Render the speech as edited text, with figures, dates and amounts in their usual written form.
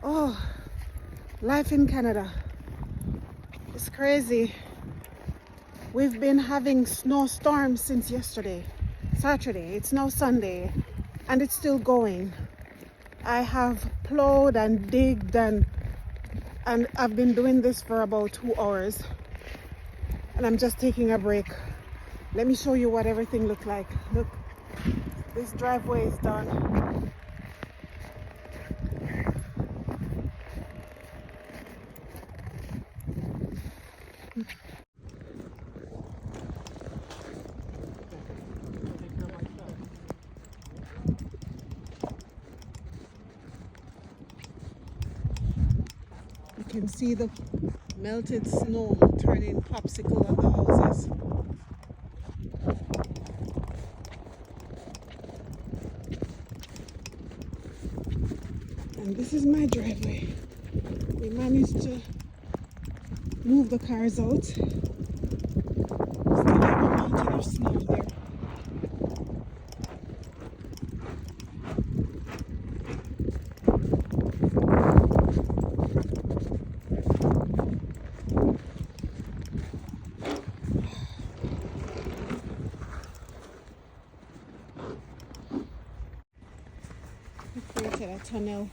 Oh, life in Canada. It's crazy. We've been having snowstorms since yesterday, Saturday. It's now Sunday, and it's still going. I have plowed and digged and I've been doing this for about 2 hours, and I'm just taking a break. Let me show you what everything looked like. Look, this driveway is done. You can see the melted snow turning popsicle on the houses. And this is my driveway. We managed to move the cars out. Still have a mountain of snow there. We created a tunnel.